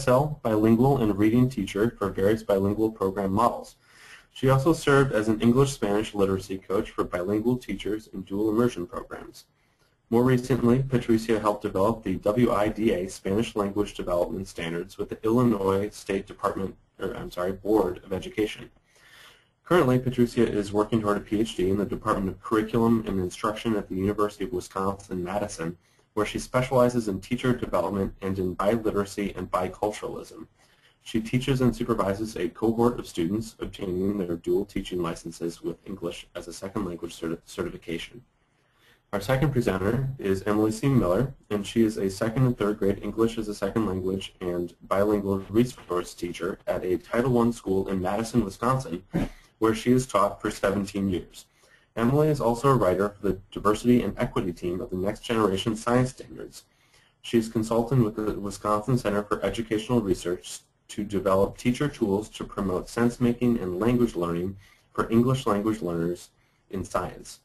ESL, bilingual, and reading teacher for various bilingual program models. She also served as an English-Spanish literacy coach for bilingual teachers in dual immersion programs. More recently, Patricia helped develop the WIDA Spanish Language Development Standards with the Illinois State Board of Education. Currently, Patricia is working toward a PhD in the Department of Curriculum and Instruction at the University of Wisconsin-Madison, where she specializes in teacher development and in biliteracy and biculturalism. She teaches and supervises a cohort of students obtaining their dual teaching licenses with English as a second language certification. Our second presenter is Emily C. Miller, and she is a second and third grade English as a second language and bilingual resource teacher at a Title I school in Madison, Wisconsin, where she has taught for 17 years. Emily is also a writer for the Diversity and Equity team of the Next Generation Science Standards. She is consultant with the Wisconsin Center for Educational Research to develop teacher tools to promote sense-making and language learning for English language learners in science.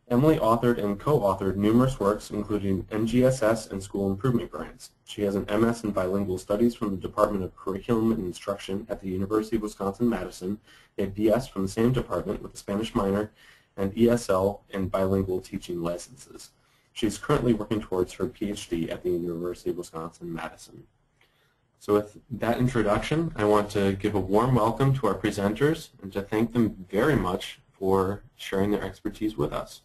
Emily authored and co-authored numerous works, including NGSS and school improvement grants. She has an MS in bilingual studies from the Department of Curriculum and Instruction at the University of Wisconsin-Madison, a BS from the same department with a Spanish minor, and ESL and bilingual teaching licenses. She is currently working towards her PhD at the University of Wisconsin-Madison. So with that introduction, I want to give a warm welcome to our presenters and to thank them very much for sharing their expertise with us.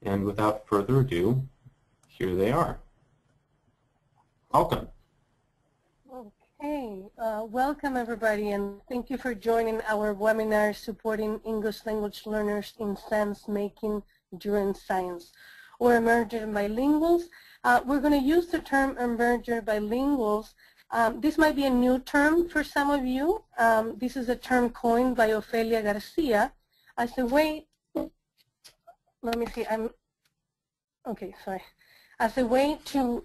And without further ado, here they are. Welcome. Okay, welcome everybody, and thank you for joining our webinar supporting English language learners in sense making during science, or emergent bilinguals. We're going to use the term emergent bilinguals. This might be a new term for some of you. This is a term coined by Ofelia Garcia as a way, let me see, as a way to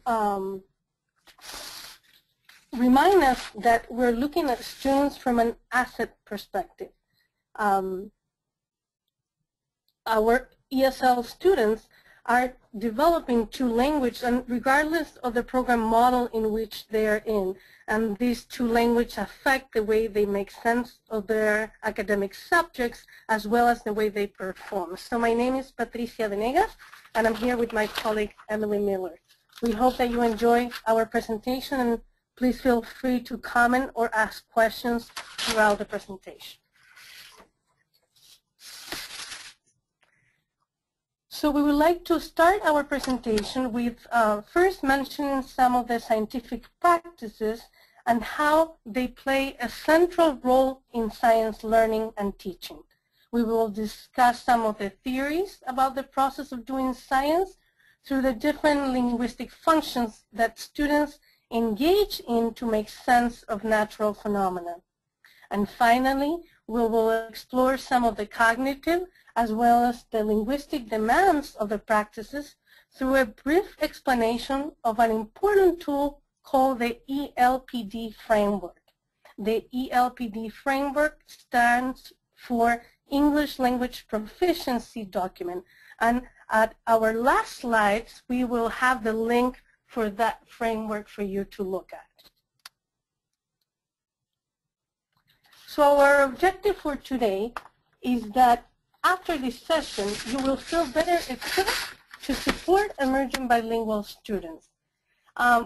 remind us that we're looking at students from an asset perspective. Our ESL students are developing two languages, and regardless of the program model in which they are in, and these two languages affect the way they make sense of their academic subjects as well as the way they perform. So my name is Patricia Venegas, and I'm here with my colleague Emily Miller. We hope that you enjoy our presentation, and please feel free to comment or ask questions throughout the presentation. So we would like to start our presentation with first mentioning some of the scientific practices and how they play a central role in science learning and teaching. We will discuss some of the theories about the process of doing science through the different linguistic functions that students engage in to make sense of natural phenomena. And finally, we will explore some of the cognitive as well as the linguistic demands of the practices through a brief explanation of an important tool called the ELPD framework. The ELPD framework stands for English Language Proficiency Document, and at our last slides we will have the link for that framework for you to look at. So our objective for today is that after this session, you will feel better equipped to support emerging bilingual students.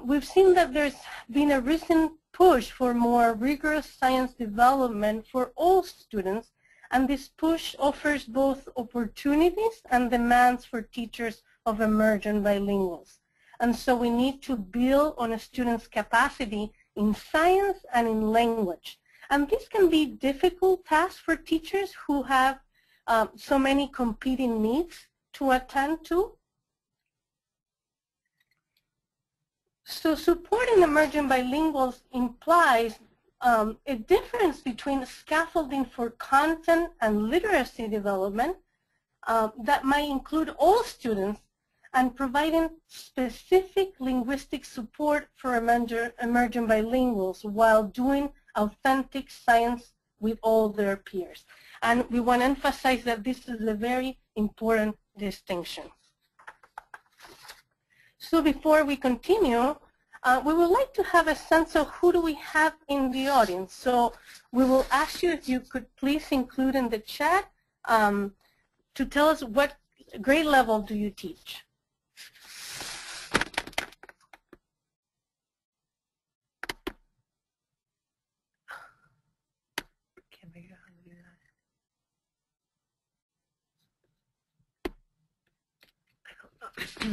We've seen that there's been a recent push for more rigorous science development for all students, and this push offers both opportunities and demands for teachers of emerging bilinguals. And so we need to build on a student's capacity in science and in language. And this can be a difficult task for teachers who have so many competing needs to attend to. So supporting emerging bilinguals implies a difference between scaffolding for content and literacy development that might include all students, and providing specific linguistic support for emerging bilinguals while doing authentic science with all their peers. And we want to emphasize that this is a very important distinction. So before we continue, we would like to have a sense of who do we have in the audience. So we will ask you if you could please include in the chat to tell us what grade level do you teach. Can't figure out how to do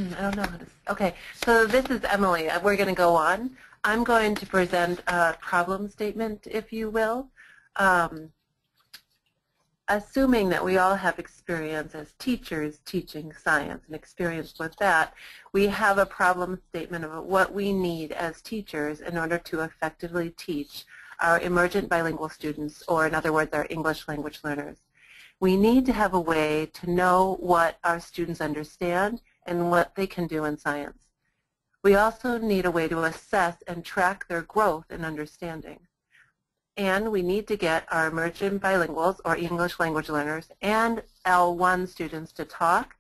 that. I don't know how to. Okay, so this is Emily. We're going to go on. I'm going to present a problem statement, if you will. Assuming that we all have experience as teachers teaching science and experience with that, we have a problem statement of what we need as teachers in order to effectively teach our emergent bilingual students, or in other words, our English language learners. We need to have a way to know what our students understand and what they can do in science. We also need a way to assess and track their growth and understanding. And we need to get our emergent bilinguals, or English language learners, and L1 students to talk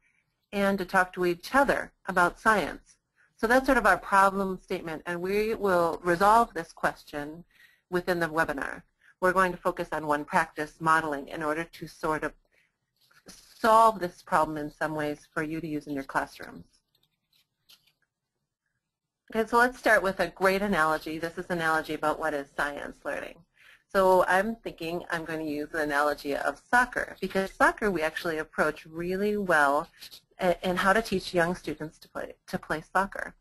and to talk to each other about science. So that's sort of our problem statement, and we will resolve this question within the webinar. We're going to focus on one practice, modeling, in order to sort of solve this problem in some ways for you to use in your classrooms. Okay, so let's start with a great analogy. This is an analogy about what is science learning. So I'm thinking I'm going to use the analogy of soccer, because soccer we actually approach really well in how to teach young students to play soccer.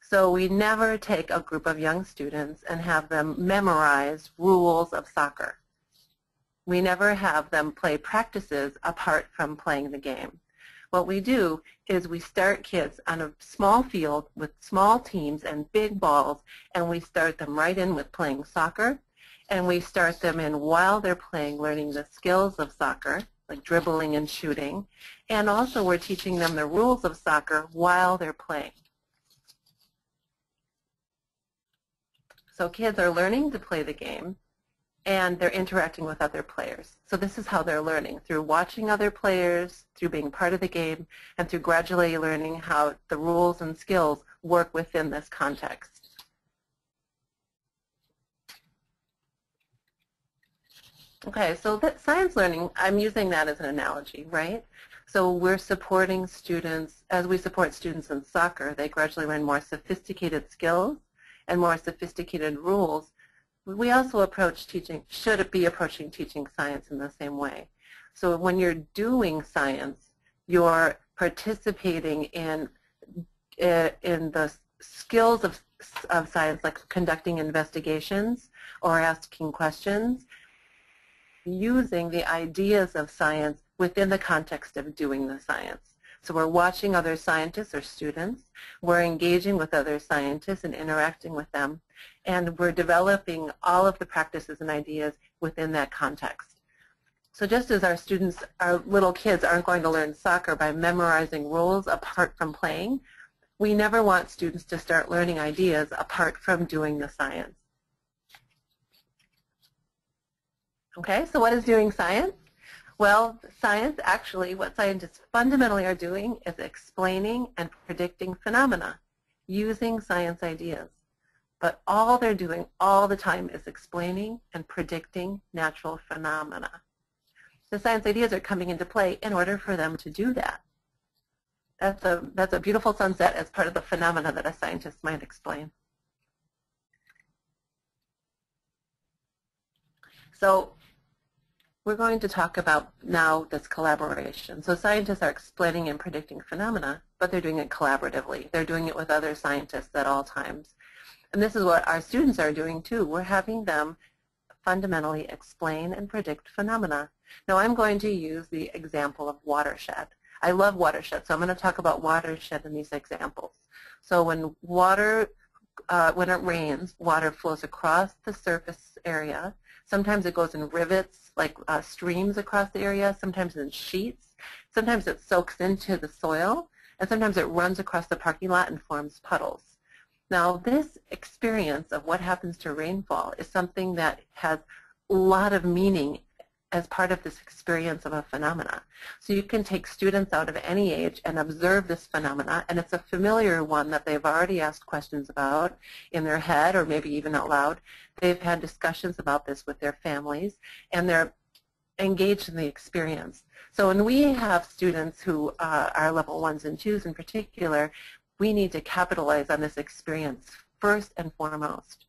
So we never take a group of young students and have them memorize rules of soccer. We never have them play practices apart from playing the game. What we do is we start kids on a small field with small teams and big balls, and we start them right in with playing soccer. And we start them in while they're playing, learning the skills of soccer, like dribbling and shooting. And also we're teaching them the rules of soccer while they're playing. So kids are learning to play the game, and they're interacting with other players. So this is how they're learning, through watching other players, through being part of the game, and through gradually learning how the rules and skills work within this context. Okay, so that science learning, I'm using that as an analogy, right? So we're supporting students, as we support students in soccer, they gradually learn more sophisticated skills and more sophisticated rules. We also approach teaching, should be approaching teaching science in the same way. So when you're doing science, you're participating in the skills of science, like conducting investigations or asking questions, using the ideas of science within the context of doing the science. So we're watching other scientists or students, we're engaging with other scientists and interacting with them, and we're developing all of the practices and ideas within that context. So just as our students, our little kids aren't going to learn soccer by memorizing rules apart from playing, we never want students to start learning ideas apart from doing the science. Okay, so what is doing science? Well, science, actually, what scientists fundamentally are doing is explaining and predicting phenomena using science ideas. But all they're doing all the time is explaining and predicting natural phenomena. The science ideas are coming into play in order for them to do that. That's a beautiful sunset as part of the phenomena that a scientist might explain. So we're going to talk about now this collaboration. So scientists are explaining and predicting phenomena, but they're doing it collaboratively. They're doing it with other scientists at all times. And this is what our students are doing too. We're having them fundamentally explain and predict phenomena. Now I'm going to use the example of watershed. I love watershed, so I'm going to talk about watershed in these examples. So when it rains, water flows across the surface area. Sometimes it goes in rivets, like streams across the area, sometimes in sheets. Sometimes it soaks into the soil, and sometimes it runs across the parking lot and forms puddles. Now, this experience of what happens to rainfall is something that has a lot of meaning as part of this experience of a phenomena. So you can take students out of any age and observe this phenomena, and it's a familiar one that they've already asked questions about in their head or maybe even out loud. They've had discussions about this with their families, and they're engaged in the experience. So when we have students who are level 1s and 2s in particular, we need to capitalize on this experience first and foremost.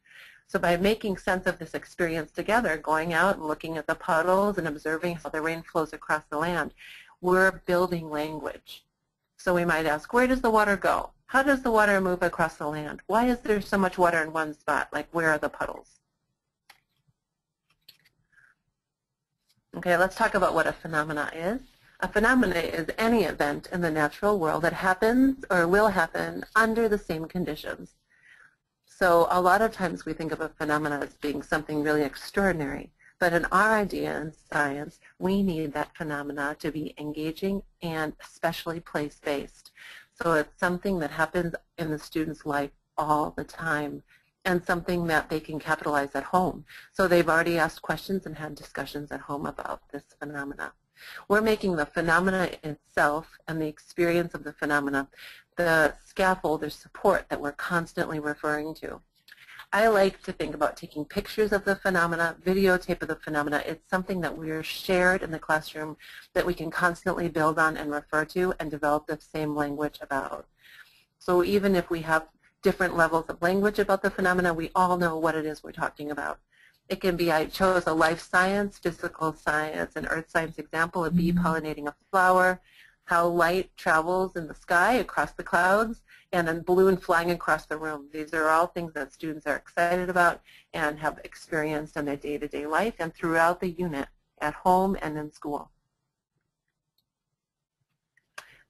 So by making sense of this experience together, going out and looking at the puddles and observing how the rain flows across the land, we're building language. So we might ask, where does the water go? How does the water move across the land? Why is there so much water in one spot? Like, where are the puddles? Okay, let's talk about what a phenomena is. A phenomena is any event in the natural world that happens or will happen under the same conditions. So a lot of times we think of a phenomena as being something really extraordinary, but in our idea in science, we need that phenomena to be engaging and especially place-based. So it's something that happens in the student's life all the time and something that they can capitalize at home. So they've already asked questions and had discussions at home about this phenomena. We're making the phenomena itself and the experience of the phenomena the scaffold or support that we're constantly referring to. I like to think about taking pictures of the phenomena, videotape of the phenomena. It's something that we're shared in the classroom that we can constantly build on and refer to and develop the same language about. So even if we have different levels of language about the phenomena, we all know what it is we're talking about. It can be, I chose a life science, physical science, and earth science example, a bee pollinating a flower, how light travels in the sky across the clouds, and a balloon flying across the room. These are all things that students are excited about and have experienced in their day-to-day life and throughout the unit, at home and in school.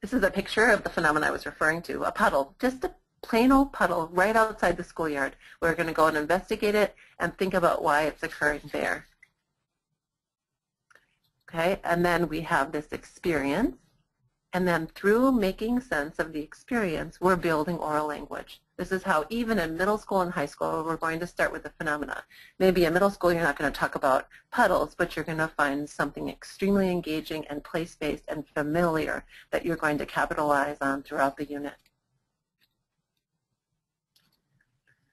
This is a picture of the phenomena I was referring to, a puddle, just a plain old puddle right outside the schoolyard. We're going to go and investigate it and think about why it's occurring there. Okay, and then we have this experience. And then through making sense of the experience, we're building oral language. This is how even in middle school and high school, we're going to start with the phenomena. Maybe in middle school, you're not going to talk about puddles, but you're going to find something extremely engaging and place-based and familiar that you're going to capitalize on throughout the unit.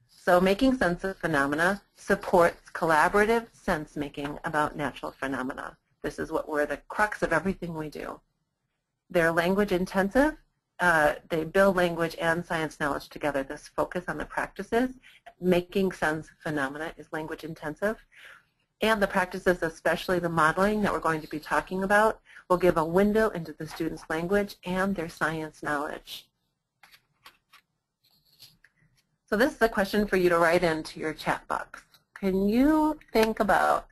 So making sense of phenomena supports collaborative sense-making about natural phenomena. This is what we're the crux of everything we do. They're language intensive. They build language and science knowledge together. This focus on the practices, making sense of phenomena is language intensive. And the practices, especially the modeling that we're going to be talking about, will give a window into the student's language and their science knowledge. So this is a question for you to write into your chat box. Can you think about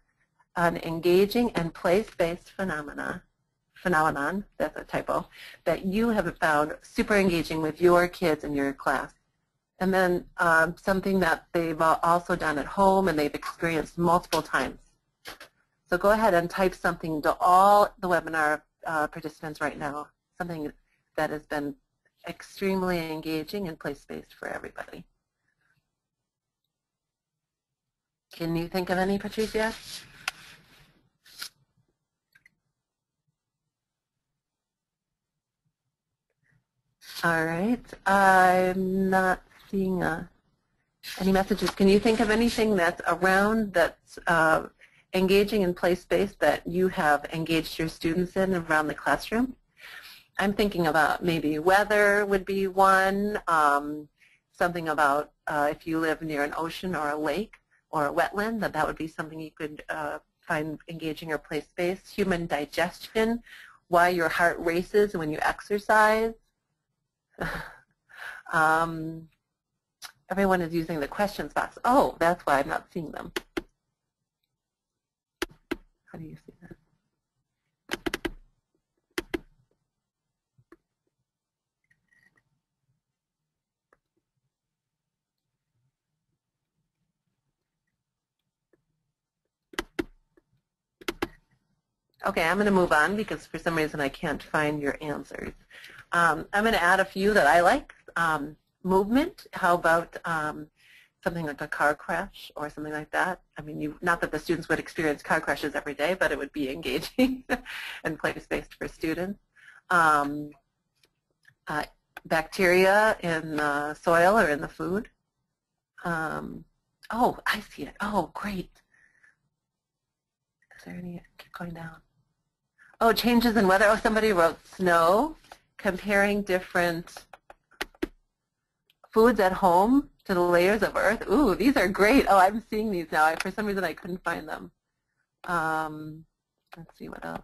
an engaging and place-based phenomenon, that's a typo, that you have found super engaging with your kids in your class? And then something that they've also done at home and they've experienced multiple times. So go ahead and type something to all the webinar participants right now, something that has been extremely engaging and place-based for everybody. Can you think of any, Patricia? All right, I'm not seeing any messages. Can you think of anything that's around that's engaging and place-based that you have engaged your students in around the classroom? I'm thinking about maybe weather would be one, something about if you live near an ocean or a lake or a wetland, that would be something you could find engaging or place-based. Human digestion, why your heart races when you exercise. Everyone is using the questions box. Oh, that's why I'm not seeing them. How do you see that? Okay, I'm going to move on because for some reason I can't find your answers. I'm going to add a few that I like. Movement, how about something like a car crash or something like that. I mean, not that the students would experience car crashes every day, but it would be engaging and place-based for students. Bacteria in the soil or in the food. Oh, I see it. Oh, great. Is there any? Keep going down. Oh, changes in weather. Oh, somebody wrote snow, comparing different foods at home to the layers of earth. Ooh, these are great. Oh, I'm seeing these now. For some reason, I couldn't find them. Let's see what else.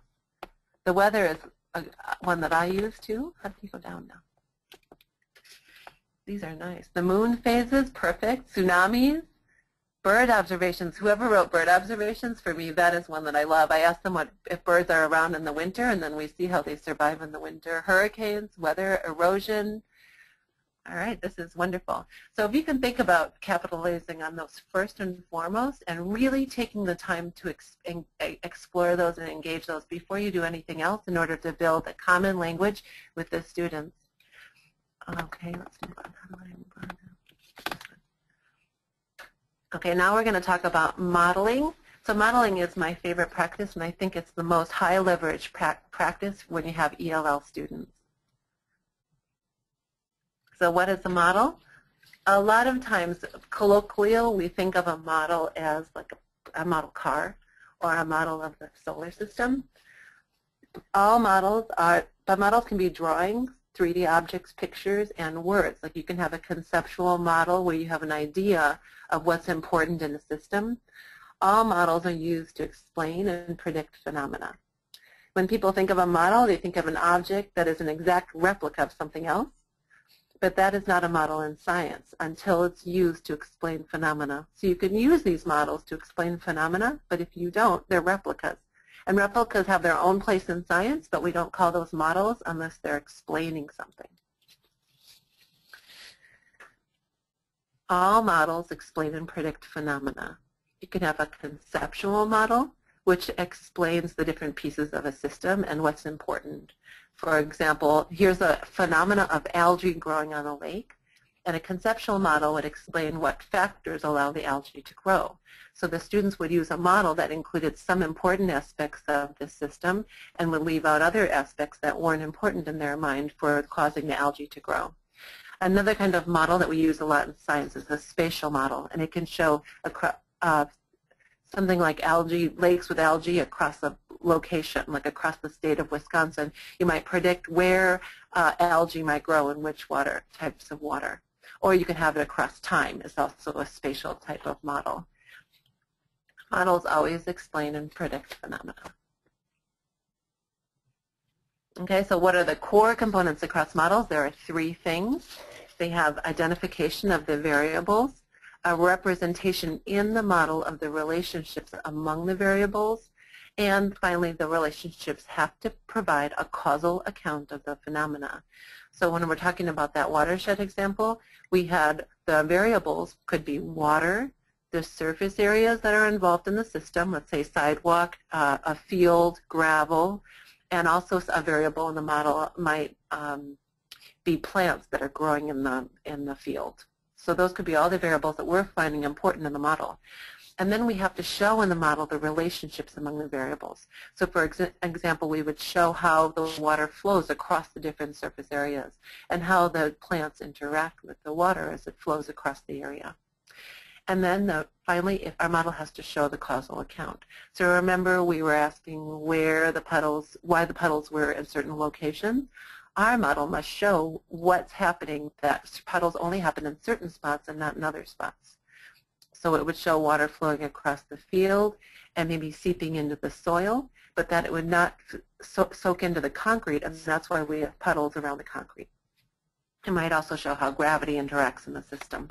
The weather is one that I use too. How do you go down now? These are nice. The moon phases, perfect. Tsunamis, bird observations. Whoever wrote bird observations, for me, that is one that I love. I ask them if birds are around in the winter, and then we see how they survive in the winter. Hurricanes, weather, erosion. All right, this is wonderful. So if you can think about capitalizing on those first and foremost and really taking the time to explore those and engage those before you do anything else in order to build a common language with the students. Okay, let's move on. How do I move on now? Okay, now we're going to talk about modeling. So modeling is my favorite practice, and I think it's the most high leverage practice when you have ELL students. So what is a model? A lot of times, colloquial, we think of a model as like a model car or a model of the solar system. All models are, but models can be drawings, 3D objects, pictures, and words. Like you can have a conceptual model where you have an idea of what's important in a system. All models are used to explain and predict phenomena. When people think of a model, they think of an object that is an exact replica of something else. But that is not a model in science until it's used to explain phenomena. So you can use these models to explain phenomena, but if you don't, they're replicas. And replicas have their own place in science, but we don't call those models unless they're explaining something. All models explain and predict phenomena. You can have a conceptual model, which explains the different pieces of a system and what's important. For example, here's a phenomena of algae growing on a lake, and a conceptual model would explain what factors allow the algae to grow. So the students would use a model that included some important aspects of the system and would leave out other aspects that weren't important in their mind for causing the algae to grow. Another kind of model that we use a lot in science is a spatial model, and it can show something like algae, lakes with algae across a location, like across the state of Wisconsin. You might predict where algae might grow in which water, types of water. Or you can have it across time. It's also a spatial type of model. Models always explain and predict phenomena. Okay, so what are the core components across models? There are three things. They have identification of the variables, a representation in the model of the relationships among the variables, and finally the relationships have to provide a causal account of the phenomena. So when we're talking about that watershed example, we had the variables could be water, the surface areas that are involved in the system, let's say sidewalk, a field, gravel, and also a variable in the model might be plants that are growing in the field. So those could be all the variables that we're finding important in the model. And then we have to show in the model the relationships among the variables. So for example, we would show how the water flows across the different surface areas and how the plants interact with the water as it flows across the area. And then finally, if our model has to show the causal account. So remember we were asking why the puddles were in certain locations. Our model must show what's happening, that puddles only happen in certain spots and not in other spots. So it would show water flowing across the field and maybe seeping into the soil, but that it would not soak into the concrete, and that's why we have puddles around the concrete. It might also show how gravity interacts in the system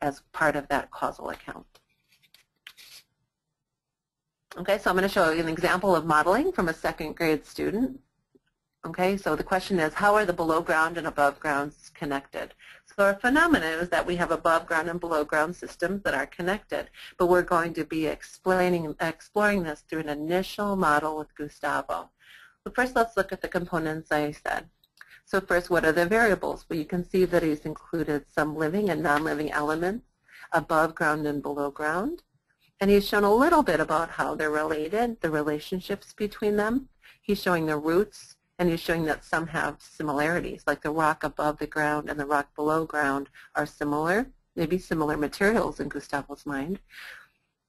as part of that causal account. Okay, so I'm going to show you an example of modeling from a second grade student. Okay, so the question is, how are the below ground and above grounds connected? So our phenomenon is that we have above ground and below ground systems that are connected, but we're going to be exploring this through an initial model with Gustavo. But first let's look at the components I said. So first, what are the variables? Well, you can see that he's included some living and non-living elements. above ground and below ground. And he's shown a little bit about how they're related, the relationships between them. He's showing the roots, and he's showing that some have similarities, like the rock above the ground and the rock below ground are similar, maybe similar materials in Gustavo's mind.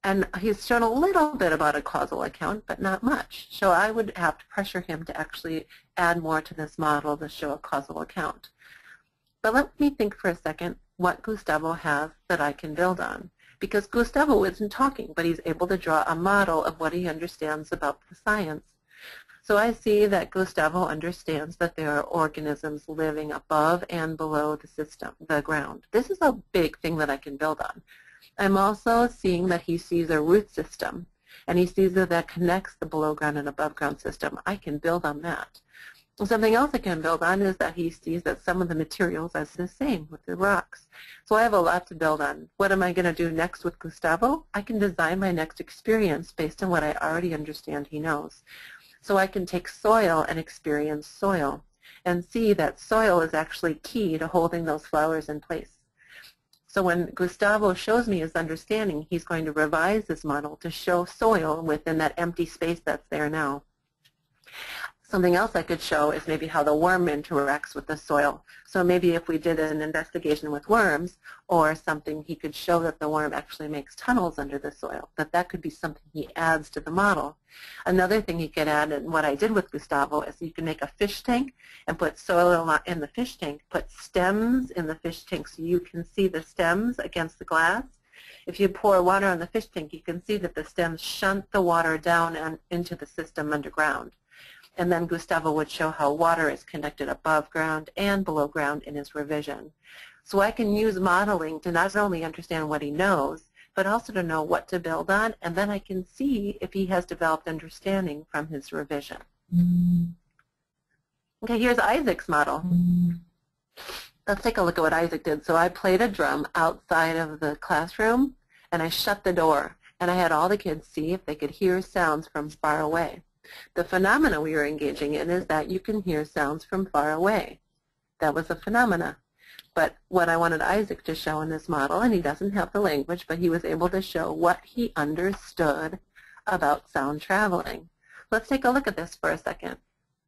And he's shown a little bit about a causal account, but not much. So I would have to pressure him to actually add more to this model to show a causal account. But let me think for a second what Gustavo has that I can build on. Because Gustavo isn't talking, but he's able to draw a model of what he understands about the science. So I see that Gustavo understands that there are organisms living above and below the system, the ground. This is a big thing that I can build on. I'm also seeing that he sees a root system, and he sees that connects the below ground and above ground system. I can build on that. Something else I can build on is that he sees that some of the materials are the same with the rocks. So I have a lot to build on. What am I going to do next with Gustavo? I can design my next experience based on what I already understand he knows. So I can take soil and experience soil and see that soil is actually key to holding those flowers in place. So when Gustavo shows me his understanding, he's going to revise this model to show soil within that empty space that's there now. Something else I could show is maybe how the worm interacts with the soil. So maybe if we did an investigation with worms or something, he could show that the worm actually makes tunnels under the soil, that could be something he adds to the model. Another thing he could add, and what I did with Gustavo, is you can make a fish tank and put soil in the fish tank, put stems in the fish tank so you can see the stems against the glass. If you pour water on the fish tank, you can see that the stems shunt the water down and into the system underground. And then Gustavo would show how water is connected above ground and below ground in his revision. So I can use modeling to not only understand what he knows, but also to know what to build on, and then I can see if he has developed understanding from his revision. Okay, here's Isaac's model. Let's take a look at what Isaac did. So I played a drum outside of the classroom, and I shut the door, and I had all the kids see if they could hear sounds from far away. The phenomena we were engaging in is that you can hear sounds from far away. That was a phenomena. But what I wanted Isaac to show in this model, and he doesn't have the language, but he was able to show what he understood about sound traveling. Let's take a look at this for a second.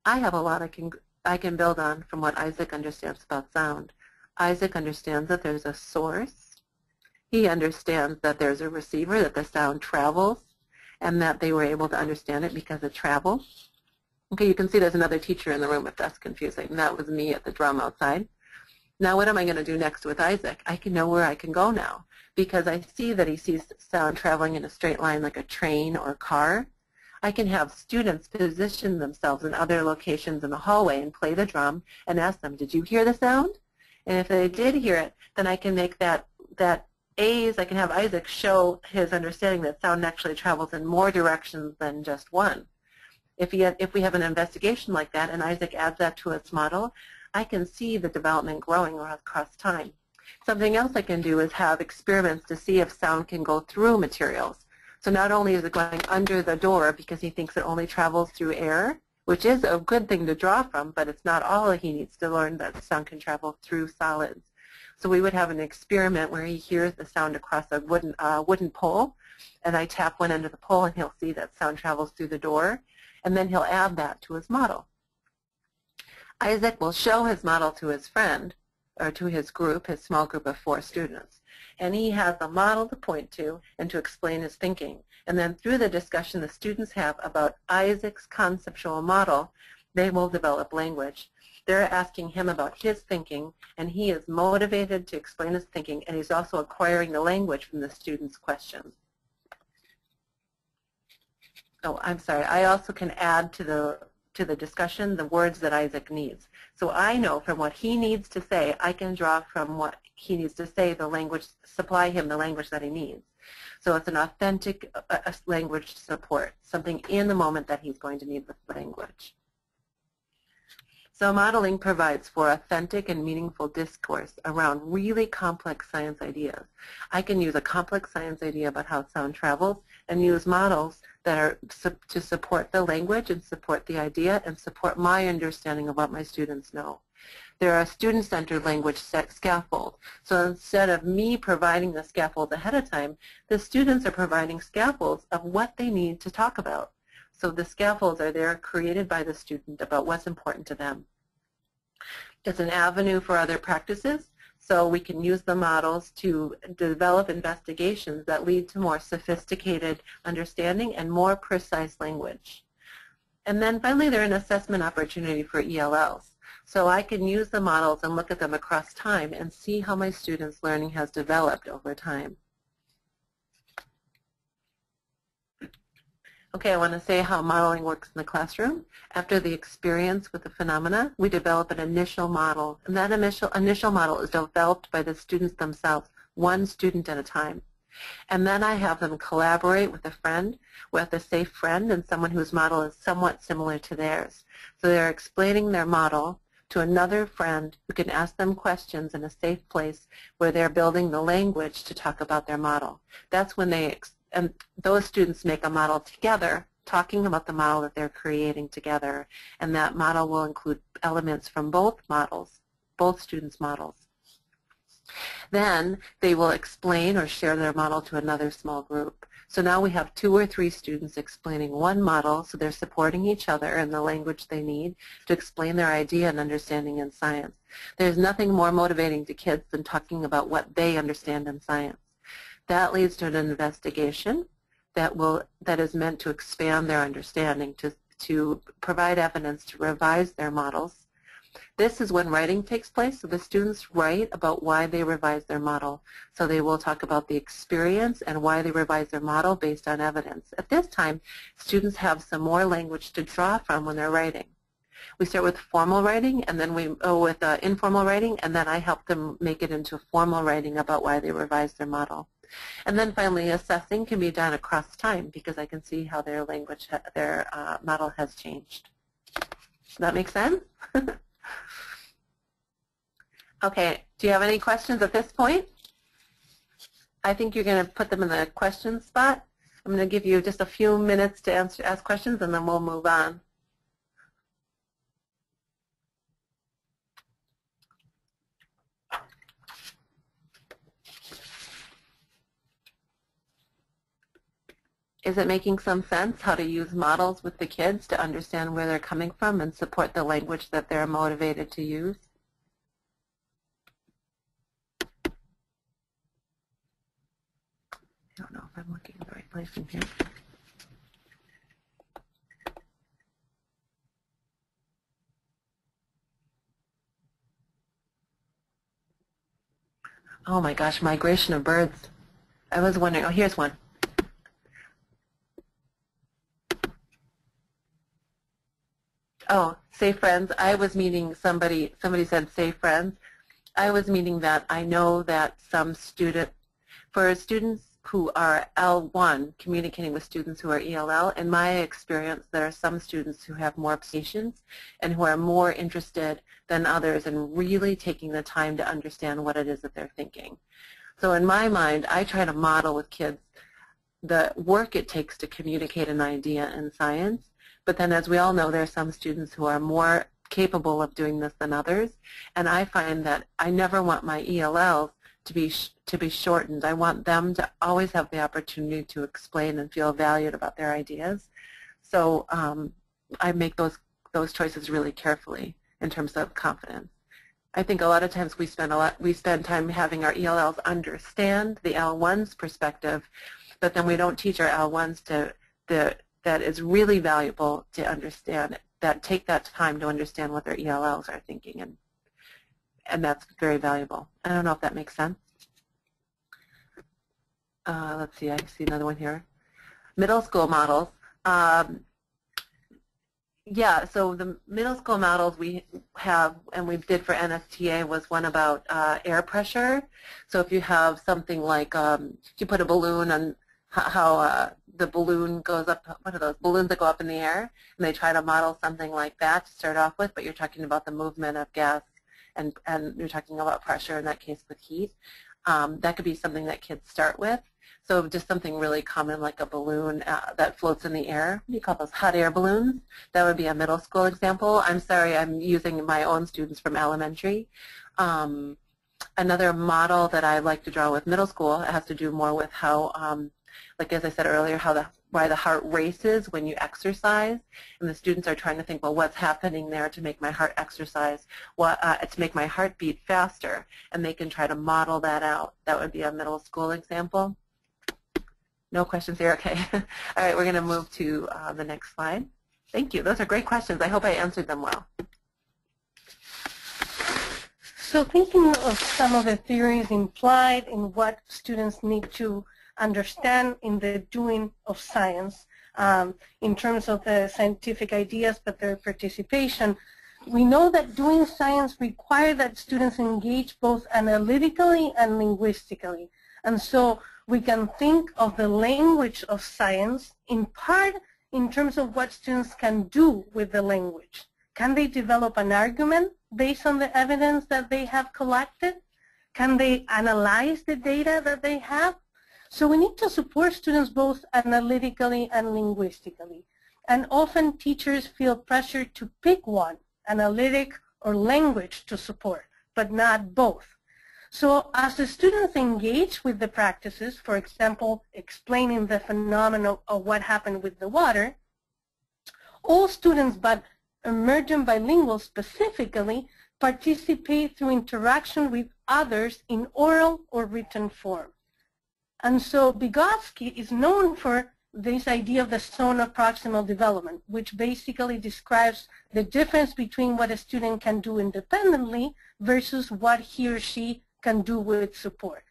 I have a lot I can build on from what Isaac understands about sound. Isaac understands that there's a source. He understands that there's a receiver, that the sound travels, and that they were able to understand it because it travels. Okay, you can see there's another teacher in the room if that's confusing. That was me at the drum outside. Now what am I going to do next with Isaac? I can know where I can go now because I see that he sees sound traveling in a straight line like a train or a car. I can have students position themselves in other locations in the hallway and play the drum and ask them, did you hear the sound? And if they did hear it, then I can make that I can have Isaac show his understanding that sound actually travels in more directions than just one. If we have an investigation like that and Isaac adds that to its model, I can see the development growing across time. Something else I can do is have experiments to see if sound can go through materials. So not only is it going under the door because he thinks it only travels through air, which is a good thing to draw from, but it's not all he needs to learn that sound can travel through solids. So we would have an experiment where he hears the sound across a wooden pole, and I tap one end of the pole and he'll see that sound travels through the door, and then he'll add that to his model. Isaac will show his model to his friend, or to his group, his small group of 4 students, and he has a model to point to and to explain his thinking. And then through the discussion the students have about Isaac's conceptual model, they will develop language. They're asking him about his thinking, and he is motivated to explain his thinking, and he's also acquiring the language from the students' questions. Oh, I'm sorry. I also can add to the discussion the words that Isaac needs. So I know from what he needs to say, I can draw from what he needs to say the language, supply him the language that he needs. So it's an authentic language support, something in the moment that he's going to need with language. So modeling provides for authentic and meaningful discourse around really complex science ideas. I can use a complex science idea about how sound travels and use models that are to support the language and support the idea and support my understanding of what my students know. they're a student-centered language scaffold. So instead of me providing the scaffold ahead of time, the students are providing scaffolds of what they need to talk about. So the scaffolds are there created by the student about what's important to them. It's an avenue for other practices, so we can use the models to develop investigations that lead to more sophisticated understanding and more precise language. And then finally, they're an assessment opportunity for ELLs. So I can use the models and look at them across time and see how my students' learning has developed over time. Okay, I want to say how modeling works in the classroom. After the experience with the phenomena, we develop an initial model, and that initial model is developed by the students themselves, one student at a time. And then I have them collaborate with a friend, with a safe friend, and someone whose model is somewhat similar to theirs. So they're explaining their model to another friend who can ask them questions in a safe place where they're building the language to talk about their model. That's when and those students make a model together, talking about the model that they're creating together, and that model will include elements from both models, both students' models. Then they will explain or share their model to another small group. So now we have 2 or 3 students explaining one model, so they're supporting each other in the language they need to explain their idea and understanding in science. There's nothing more motivating to kids than talking about what they understand in science. That leads to an investigation that is meant to expand their understanding, to provide evidence to revise their models. This is when writing takes place, so the students write about why they revised their model. So they will talk about the experience and why they revised their model based on evidence. At this time, students have some more language to draw from when they're writing. We start with formal writing, and then we go with informal writing, and then I help them make it into formal writing about why they revised their model. And then finally, assessing can be done across time because I can see how their language, their model has changed. Does that make sense? Okay, do you have any questions at this point? I think you're going to put them in the question spot. I'm going to give you just a few minutes to ask questions, and then we'll move on. Is it making some sense how to use models with the kids to understand where they're coming from and support the language that they're motivated to use? I don't know if I'm looking in the right place in here. Oh my gosh, migration of birds. I was wondering, oh, here's one. Oh, say friends. I was meaning somebody said say friends. I was meaning that I know that for students who are L1 communicating with students who are ELL, in my experience, there are some students who have more patience and who are more interested than others in really taking the time to understand what it is that they're thinking. So in my mind, I try to model with kids the work it takes to communicate an idea in science. But then, as we all know, there are some students who are more capable of doing this than others, and I find that I never want my ELLs to be shortened. I want them to always have the opportunity to explain and feel valued about their ideas. So I make those choices really carefully in terms of confidence. I think a lot of times we spend time having our ELLs understand the L1's perspective, but then we don't teach our L1s that is really valuable to understand, that take that time to understand what their ELLs are thinking, and that's very valuable. I don't know if that makes sense. Let's see, I see another one here. Middle school models. Yeah, so the middle school models we have, and we did for NSTA, was one about air pressure. So if you have something like, if you put a balloon on how the balloon goes up, what are those, balloons that go up in the air, and they try to model something like that to start off with, but you're talking about the movement of gas, and you're talking about pressure, in that case with heat. That could be something that kids start with. So just something really common like a balloon that floats in the air. What do you call those? Hot air balloons. That would be a middle school example. I'm sorry, I'm using my own students from elementary. Another model that I like to draw with middle school has to do more with how, like as I said earlier, why the heart races when you exercise, and the students are trying to think, well, what's happening there to make my heart exercise, to make my heart beat faster, and they can try to model that out. That would be a middle school example. No questions here? Okay. All right, we're going to move to the next slide. Thank you. Those are great questions. I hope I answered them well. So thinking of some of the theories implied in what students need to understand in the doing of science in terms of the scientific ideas, but their participation, we know that doing science requires that students engage both analytically and linguistically. And so we can think of the language of science in part in terms of what students can do with the language. Can they develop an argument based on the evidence that they have collected? Can they analyze the data that they have? So we need to support students both analytically and linguistically. And often teachers feel pressure to pick one, analytic or language to support, but not both. So as the students engage with the practices, for example, explaining the phenomenon of what happened with the water, all students but emergent bilinguals specifically participate through interaction with others in oral or written form. And so Vygotsky is known for this idea of the zone of proximal development, which basically describes the difference between what a student can do independently versus what he or she can do with support.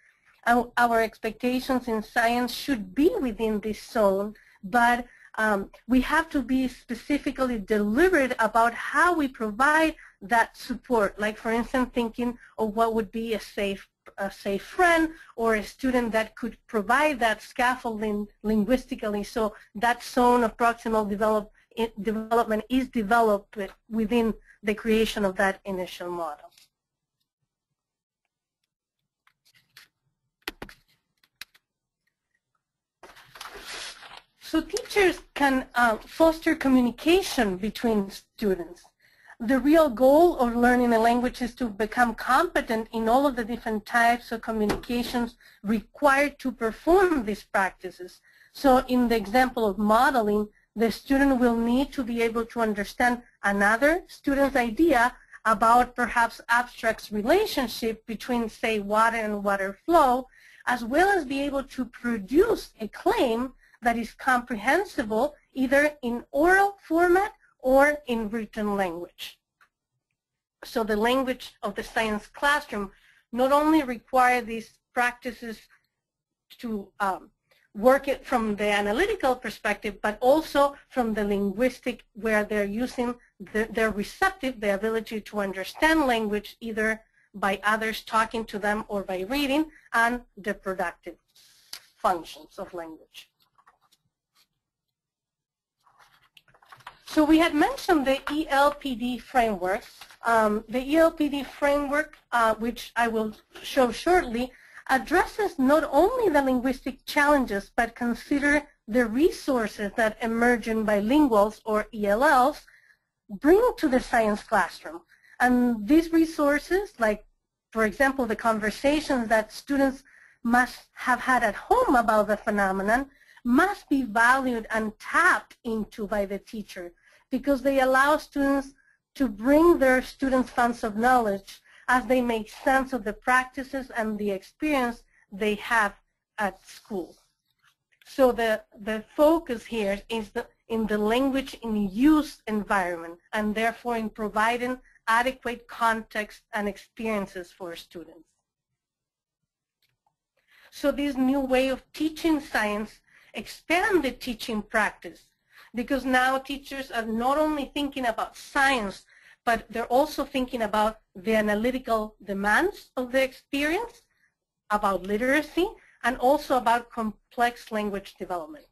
Our expectations in science should be within this zone, but we have to be specifically deliberate about how we provide that support. Like, for instance, thinking of what would be a safe friend or a student that could provide that scaffolding linguistically. So that zone of proximal development is developed within the creation of that initial model. So teachers can foster communication between students. The real goal of learning a language is to become competent in all of the different types of communications required to perform these practices. So in the example of modeling, the student will need to be able to understand another student's idea about perhaps abstract relationship between, say, water and water flow, as well as be able to produce a claim that is comprehensible either in oral format or in written language. So the language of the science classroom not only requires these practices to work it from the analytical perspective, but also from the linguistic, where they're using their receptive, the ability to understand language either by others talking to them or by reading, and the productive functions of language. So we had mentioned the ELPD framework. The ELPD framework, which I will show shortly, addresses not only the linguistic challenges, but consider the resources that emergent bilinguals, or ELLs, bring to the science classroom. And these resources, like, for example, the conversations that students must have had at home about the phenomenon, must be valued and tapped into by the teacher, because they allow students to bring their students' funds of knowledge as they make sense of the practices and the experience they have at school. So the focus here is in the language in use environment, and therefore in providing adequate context and experiences for students. So this new way of teaching science expand the teaching practice, because now teachers are not only thinking about science, but they're also thinking about the analytical demands of the experience, about literacy, and also about complex language development.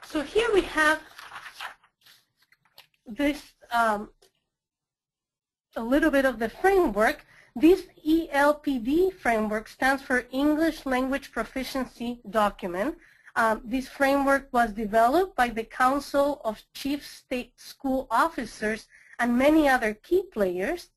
So here we have this a little bit of the framework. This ELPD framework stands for English Language Proficiency Document. This framework was developed by the Council of Chief State School Officers and many other key players.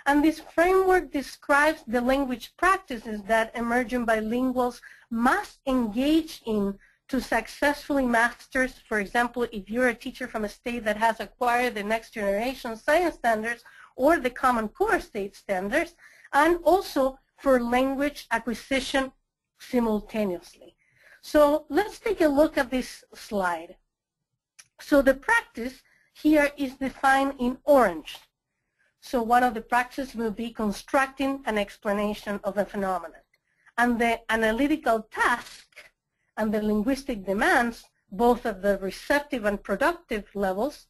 And this framework describes the language practices that emerging bilinguals must engage in to successfully master. For example, if you're a teacher from a state that has acquired the next generation science standards or the Common Core state standards, and also for language acquisition simultaneously. So let's take a look at this slide. So the practice here is defined in orange. So one of the practices will be constructing an explanation of a phenomenon. And the analytical task and the linguistic demands, both at the receptive and productive levels,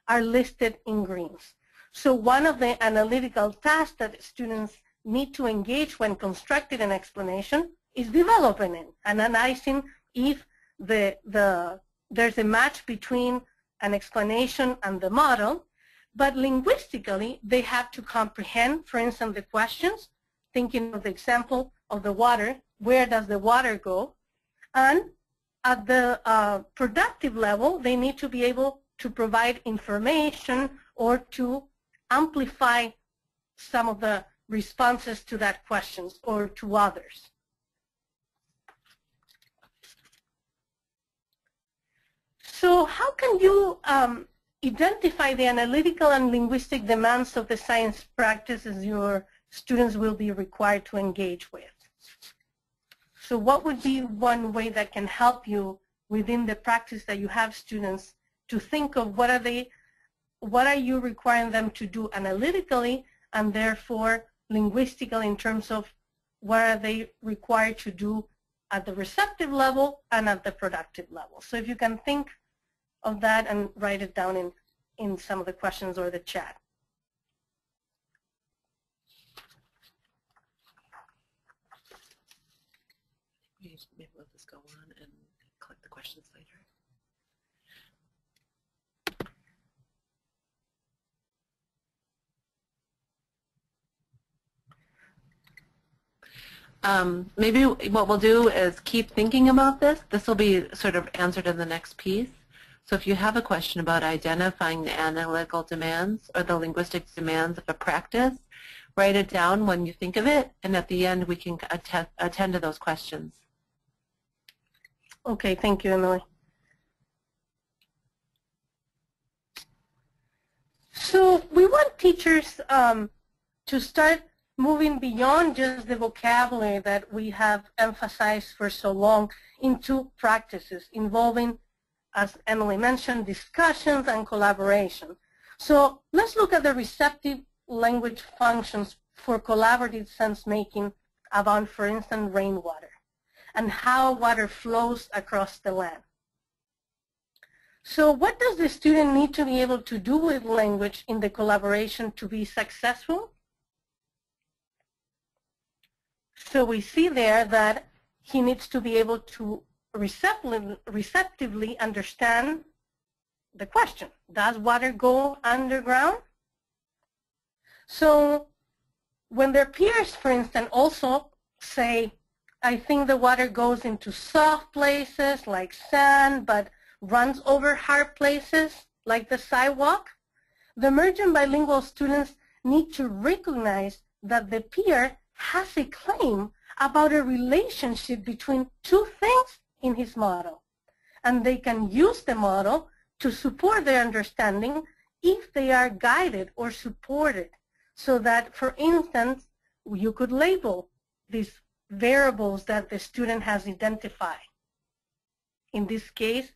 are listed in greens. So one of the analytical tasks that students need to engage when constructing an explanation is developing it, analyzing if there's a match between an explanation and the model. But linguistically, they have to comprehend, for instance, the questions, thinking of the example of the water, where does the water go? And at the productive level, they need to be able to provide information or to amplify some of the responses to that questions or to others. So how can you identify the analytical and linguistic demands of the science practices your students will be required to engage with? So what would be one way that can help you within the practice that you have students to think of what are you requiring them to do analytically and therefore linguistically in terms of what are they required to do at the receptive level and at the productive level. So if you can think of that and write it down in some of the questions or the chat. Maybe we'll just go on and collect the questions later. Maybe what we'll do is keep thinking about this. This will be sort of answered in the next piece. So if you have a question about identifying the analytical demands or the linguistic demands of a practice, write it down when you think of it, and at the end we can attend to those questions. Okay, thank you, Emily. So we want teachers to start moving beyond just the vocabulary that we have emphasized for so long into practices involving, as Emily mentioned, discussions and collaboration. So let's look at the receptive language functions for collaborative sense-making about, for instance, rainwater and how water flows across the land. So what does the student need to be able to do with language in the collaboration to be successful? So we see there that he needs to be able to receptively understand the question. Does water go underground? So when their peers, for instance, also say, I think the water goes into soft places like sand, but runs over hard places like the sidewalk, the emergent bilingual students need to recognize that the peer has a claim about a relationship between two things in his model. And they can use the model to support their understanding if they are guided or supported. So that, for instance, you could label these variables that the student has identified. In this case,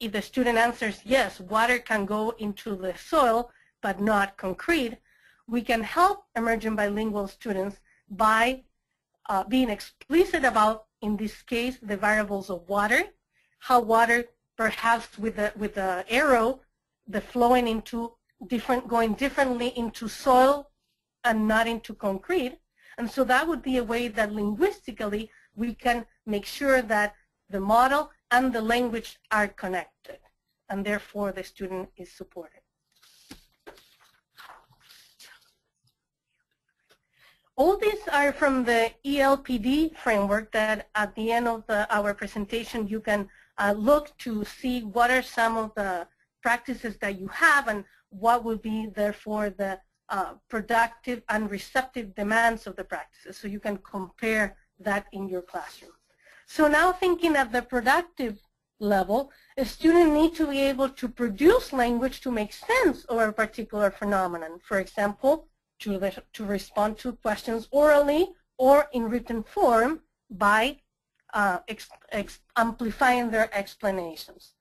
if the student answers, yes, water can go into the soil, but not concrete, we can help emerging bilingual students by being explicit about, in this case, the variables of water, how water, perhaps with the arrow, the flowing into going differently into soil and not into concrete. And so that would be a way that linguistically we can make sure that the model and the language are connected, and therefore the student is supported. All these are from the ELPD framework that at the end of our presentation you can look to see what are some of the practices that you have and what would be therefore the productive and receptive demands of the practices. So you can compare that in your classroom. So now thinking at the productive level, a student needs to be able to produce language to make sense of a particular phenomenon. For example, to respond to questions orally or in written form by amplifying their explanations.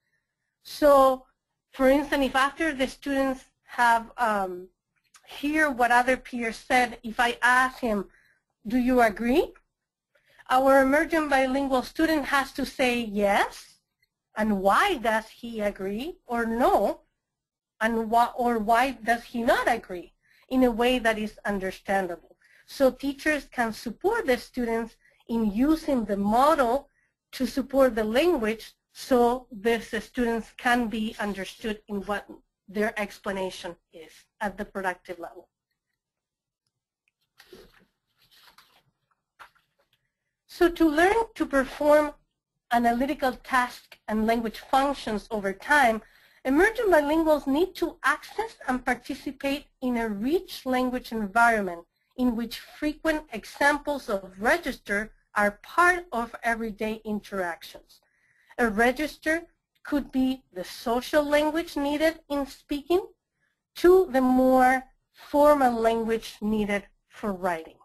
So, for instance, if after the students have hear what other peers said, if I ask him, do you agree? Our emergent bilingual student has to say yes, and why does he agree, or no, and why does he not agree, in a way that is understandable. So teachers can support the students in using the model to support the language so the students can be understood in what their explanation is at the productive level. So to learn to perform analytical tasks and language functions over time, emergent bilinguals need to access and participate in a rich language environment in which frequent examples of register are part of everyday interactions. A register could be the social language needed in speaking to the more formal language needed for writing.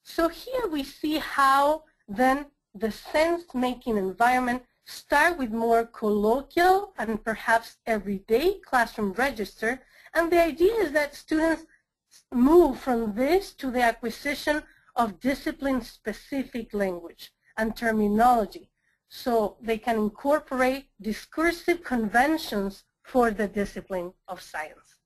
So here we see how then the sense-making environment start with more colloquial and perhaps everyday classroom register, and the idea is that students move from this to the acquisition of discipline-specific language and terminology, so they can incorporate discursive conventions for the discipline of science.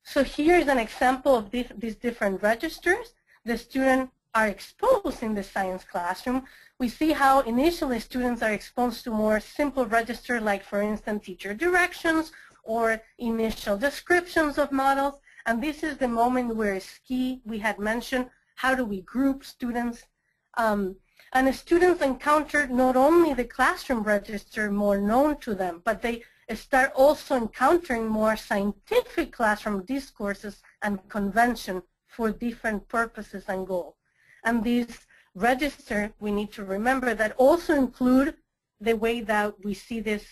So here is an example of these different registers. The students are exposed in the science classroom. We see how initially students are exposed to more simple registers, like for instance teacher directions or initial descriptions of models. And this is the moment where it's key. We had mentioned how do we group students. And the students encountered not only the classroom register more known to them, but they start also encountering more scientific classroom discourses and convention for different purposes and goals. And these registers, we need to remember, that also include the way that we see this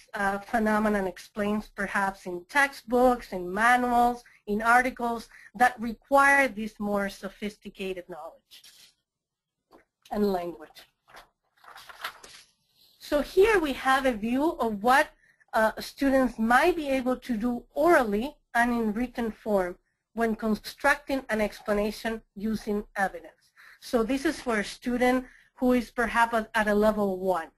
phenomenon explained perhaps in textbooks, in manuals, in articles that require this more sophisticated knowledge and language. So here we have a view of what students might be able to do orally and in written form when constructing an explanation using evidence. So this is for a student who is perhaps at a level 1.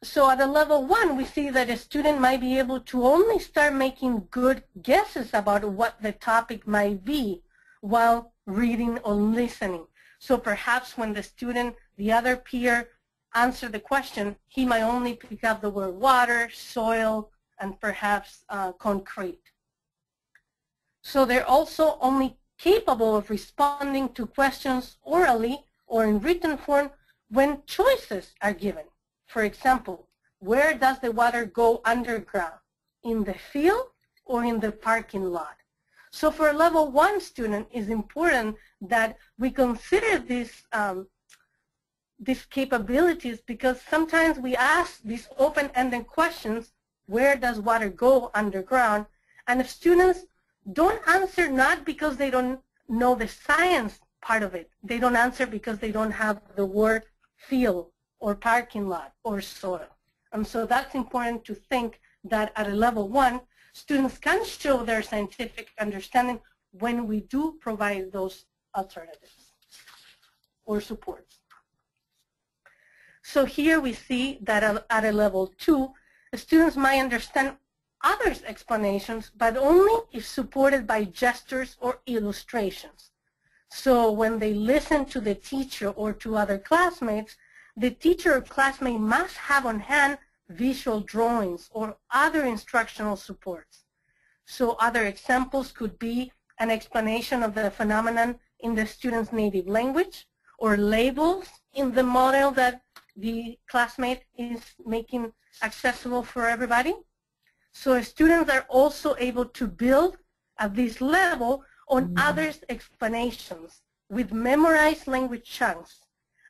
So at a level 1, we see that a student might be able to only start making good guesses about what the topic might be while reading or listening. So perhaps when the student, the other peer, answer the question, he might only pick up the word water, soil, and perhaps concrete. So they're also only capable of responding to questions orally or in written form when choices are given. For example, where does the water go underground? In the field or in the parking lot? So for a level 1 student, it's important that we consider these capabilities, because sometimes we ask these open-ended questions, where does water go underground? And if students don't answer, not because they don't know the science part of it, they don't answer because they don't have the word field or parking lot or soil. And so that's important to think that at a level 1, students can show their scientific understanding when we do provide those alternatives or supports. So here we see that at a level 2, students might understand others' explanations, but only if supported by gestures or illustrations. So when they listen to the teacher or to other classmates, the teacher or classmate must have on hand visual drawings, or other instructional supports. So other examples could be an explanation of the phenomenon in the student's native language, or labels in the model that the classmate is making accessible for everybody. So students are also able to build at this level on others' explanations with memorized language chunks.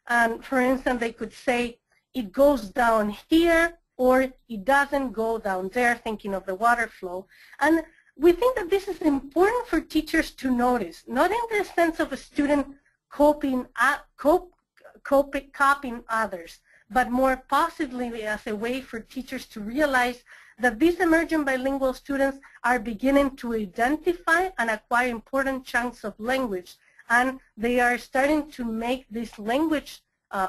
And for instance, they could say, it goes down here, or it doesn't go down there, thinking of the water flow. And we think that this is important for teachers to notice, not in the sense of a student copying others, but more positively as a way for teachers to realize that these emerging bilingual students are beginning to identify and acquire important chunks of language, and they are starting to make these language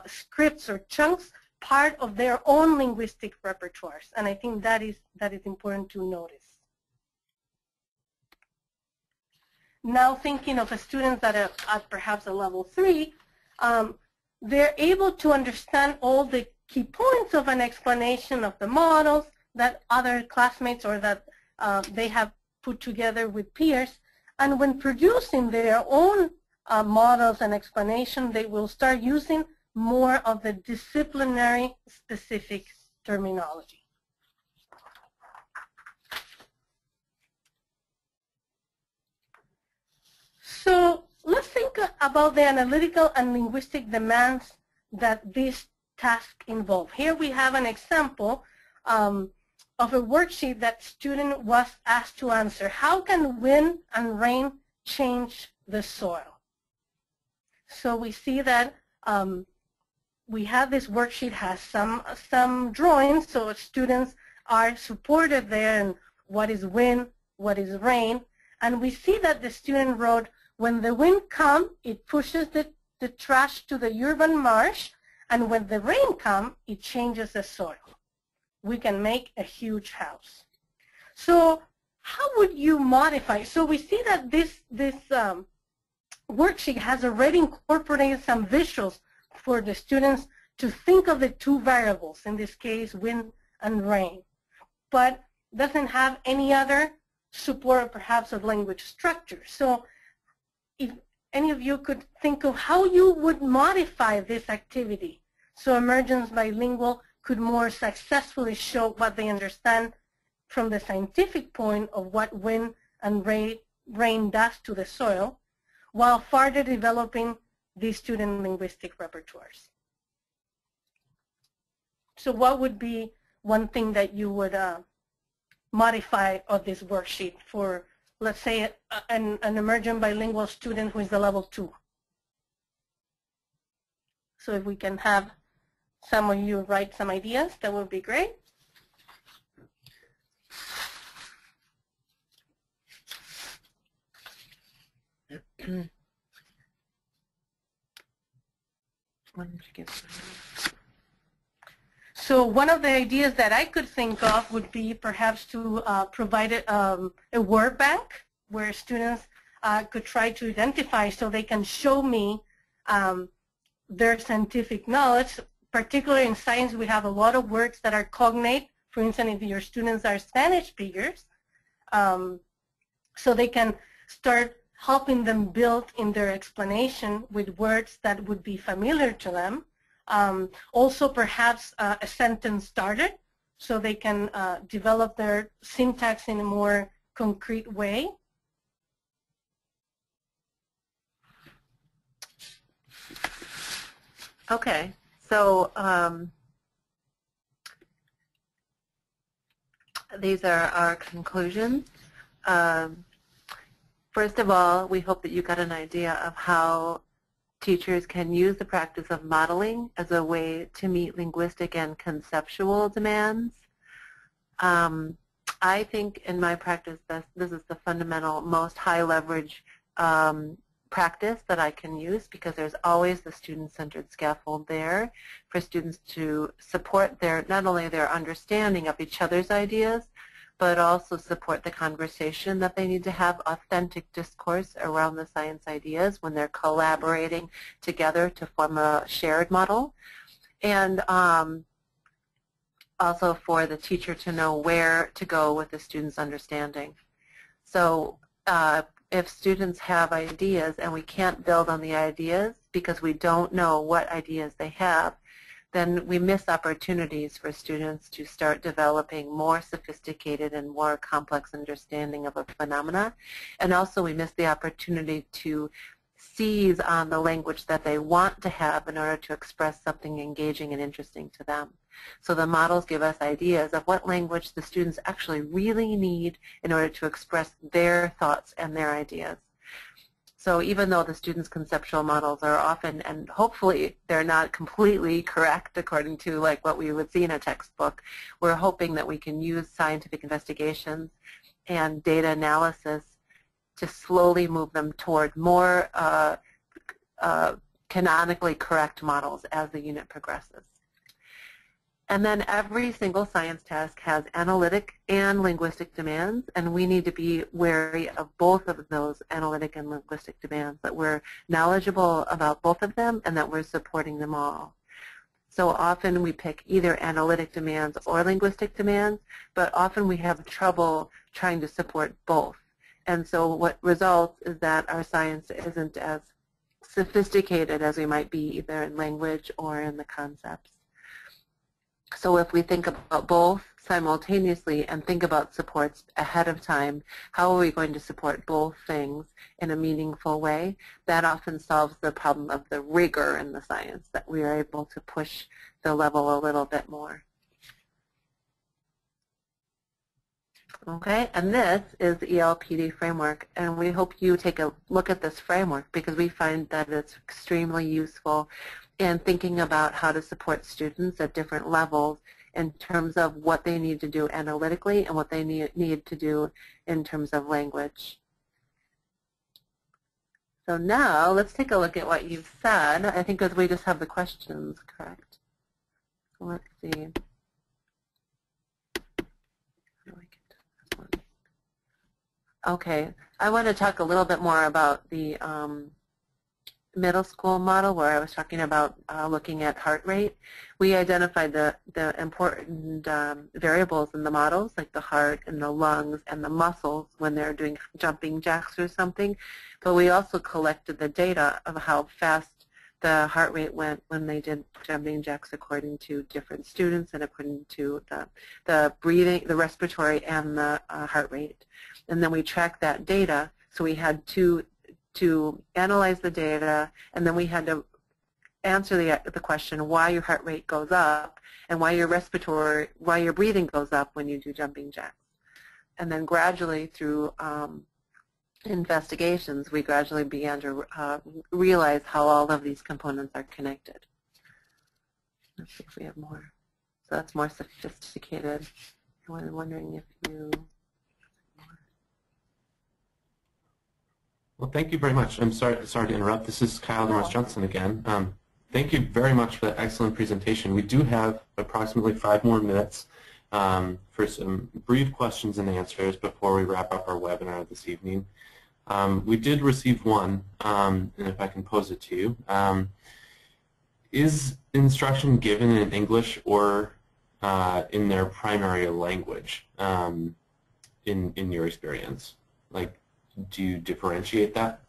scripts or chunks part of their own linguistic repertoires. And I think that is important to notice. Now thinking of students that are at perhaps a level 3, they're able to understand all the key points of an explanation of the models that other classmates or that they have put together with peers. And when producing their own models and explanation, they will start using more of the disciplinary specific terminology. So let's think about the analytical and linguistic demands that this task involve. Here we have an example of a worksheet that student was asked to answer. How can wind and rain change the soil? So we see that we have this worksheet has some drawings, so students are supported there in what is wind, what is rain, and we see that the student wrote, when the wind comes, it pushes the trash to the urban marsh, and when the rain comes, it changes the soil. We can make a huge house. So how would you modify? So we see that this worksheet has already incorporated some visuals for the students to think of the two variables, in this case, wind and rain, but doesn't have any other support perhaps of language structure. So if any of you could think of how you would modify this activity so emergence bilingual could more successfully show what they understand from the scientific point of what wind and rain does to the soil, while further developing these student linguistic repertoires. So what would be one thing that you would modify of this worksheet for, let's say, an emergent bilingual student who is the level 2? So if we can have some of you write some ideas, that would be great. So one of the ideas that I could think of would be perhaps to provide a word bank where students could try to identify, so they can show me their scientific knowledge. Particularly in science, we have a lot of words that are cognate. For instance, if your students are Spanish speakers, so they can start helping them build in their explanation with words that would be familiar to them. Also perhaps a sentence starter, so they can develop their syntax in a more concrete way. Okay, so these are our conclusions. First of all, we hope that you got an idea of how teachers can use the practice of modeling as a way to meet linguistic and conceptual demands. I think in my practice this is the fundamental, most high leverage practice that I can use, because there's always the student-centered scaffold there for students to support their, not only their understanding of each other's ideas, but also support the conversation that they need to have, authentic discourse around the science ideas when they're collaborating together to form a shared model. And also for the teacher to know where to go with the student's understanding. So if students have ideas and we can't build on the ideas because we don't know what ideas they have, then we miss opportunities for students to start developing more sophisticated and more complex understanding of a phenomena. And also we miss the opportunity to seize on the language that they want to have in order to express something engaging and interesting to them. So the models give us ideas of what language the students actually really need in order to express their thoughts and their ideas. So even though the students' conceptual models are often, and hopefully they're not completely correct according to like what we would see in a textbook, we're hoping that we can use scientific investigations and data analysis to slowly move them toward more canonically correct models as the unit progresses. And then every single science task has analytic and linguistic demands, and we need to be wary of both of those analytic and linguistic demands, that we're knowledgeable about both of them and that we're supporting them all. So often we pick either analytic demands or linguistic demands, but often we have trouble trying to support both. And so what results is that our science isn't as sophisticated as we might be either in language or in the concepts. So if we think about both simultaneously and think about supports ahead of time, how are we going to support both things in a meaningful way? That often solves the problem of the rigor in the science, that we are able to push the level a little bit more. Okay, and this is the ELPD framework, and we hope you take a look at this framework because we find that it's extremely useful in thinking about how to support students at different levels in terms of what they need to do analytically and what they need to do in terms of language. So now let's take a look at what you've said. I think as we just have the questions, correct? So let's see. Okay, I want to talk a little bit more about the middle school model where I was talking about looking at heart rate. We identified the important variables in the models, like the heart and the lungs and the muscles when they're doing jumping jacks or something, but we also collected the data of how fast the heart rate went when they did jumping jacks according to different students and according to the breathing, the respiratory, and the heart rate. And then we tracked that data, so we had to analyze the data, and then we had to answer the question why your heart rate goes up and why your breathing goes up when you do jumping jacks. And then gradually through investigations, we gradually began to realize how all of these components are connected. Let's see if we have more. So that's more sophisticated. I'm wondering if you... Well, thank you very much. I'm sorry to interrupt. This is Kyle Demers-Johnson again. Thank you very much for that excellent presentation. We do have approximately 5 more minutes for some brief questions and answers before we wrap up our webinar this evening. We did receive one, and if I can pose it to you. Is instruction given in English or in their primary language in your experience? Like, do you differentiate that?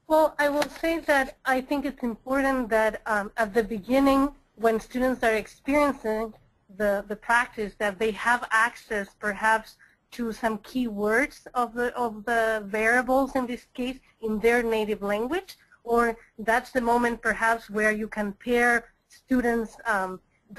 Well, I will say that I think it's important that at the beginning, when students are experiencing the practice, that they have access perhaps to some key words of the variables in this case in their native language, or that's the moment perhaps where you can pair students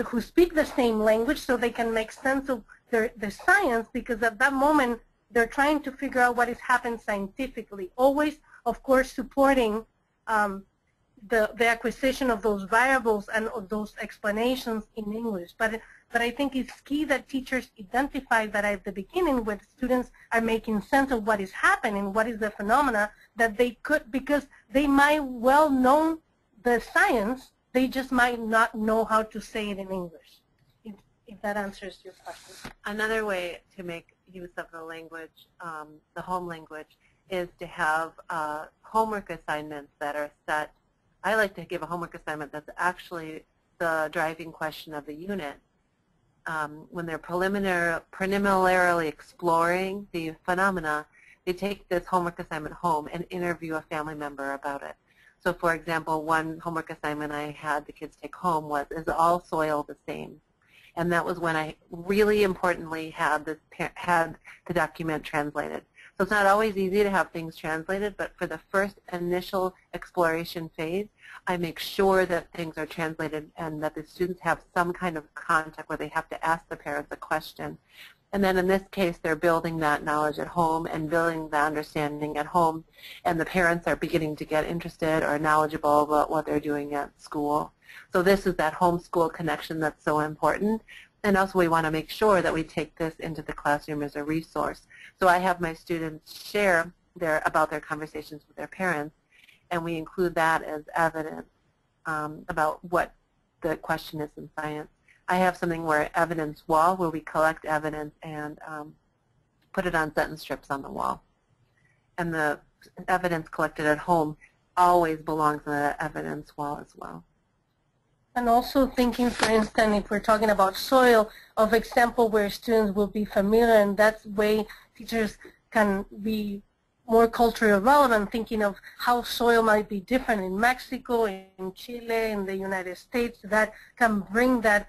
who speak the same language so they can make sense of the science, because at that moment they're trying to figure out what is happening scientifically, always, of course, supporting the acquisition of those variables and of those explanations in English. But I think it's key that teachers identify that at the beginning when students are making sense of what is happening, what is the phenomena, that they could, because they might well know the science, they just might not know how to say it in English, if that answers your question. Another way to make use of the language, the home language, is to have homework assignments that are set. I like to give a homework assignment that's actually the driving question of the unit. When they're preliminarily exploring the phenomena, they take this homework assignment home and interview a family member about it. So for example, one homework assignment I had the kids take home was, is all soil the same? And that was when I really importantly had the document translated. So it's not always easy to have things translated, but for the first initial exploration phase, I make sure that things are translated and that the students have some kind of contact where they have to ask the parents a question. And then in this case, they're building that knowledge at home and building the understanding at home, and the parents are beginning to get interested or knowledgeable about what they're doing at school. So this is that homeschool connection that's so important. And also we want to make sure that we take this into the classroom as a resource. So I have my students share about their conversations with their parents, and we include that as evidence about what the question is in science. I have something where evidence wall, where we collect evidence and put it on sentence strips on the wall. And the evidence collected at home always belongs on the evidence wall as well. And also thinking, for instance, if we're talking about soil, of example where students will be familiar, and that's way teachers can be more culturally relevant, thinking of how soil might be different in Mexico, in Chile, in the United States, that can bring that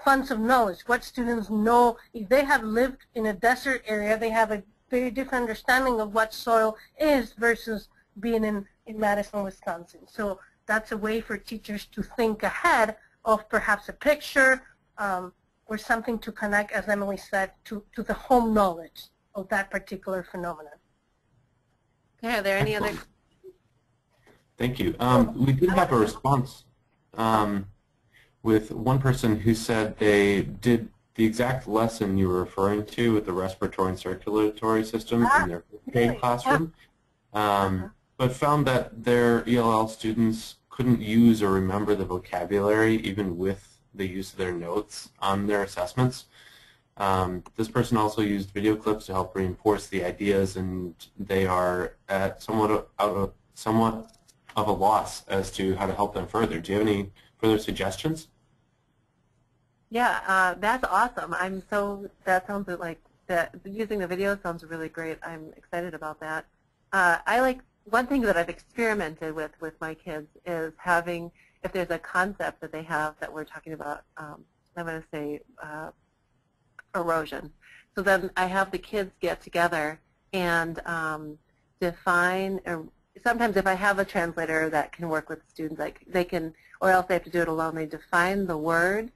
funds of knowledge. What students know, if they have lived in a desert area, they have a very different understanding of what soil is versus being in Madison, Wisconsin. So that's a way for teachers to think ahead of perhaps a picture or something to connect, as Emily said, to the home knowledge of that particular phenomenon. Okay, are there any other? Thank you. We did have a response with one person who said they did the exact lesson you were referring to with the respiratory and circulatory system in their grade classroom, but found that their ELL students couldn't use or remember the vocabulary even with the use of their notes on their assessments. This person also used video clips to help reinforce the ideas, and they are at somewhat of a loss as to how to help them further. Do you have any further suggestions? Yeah, that's awesome. That sounds like that. Using the video sounds really great. I'm excited about that. One thing that I've experimented with my kids is having, if there's a concept that they have that we're talking about, I'm going to say erosion. So then I have the kids get together and define, sometimes if I have a translator that can work with students, like they can, or else they have to do it alone, they define the word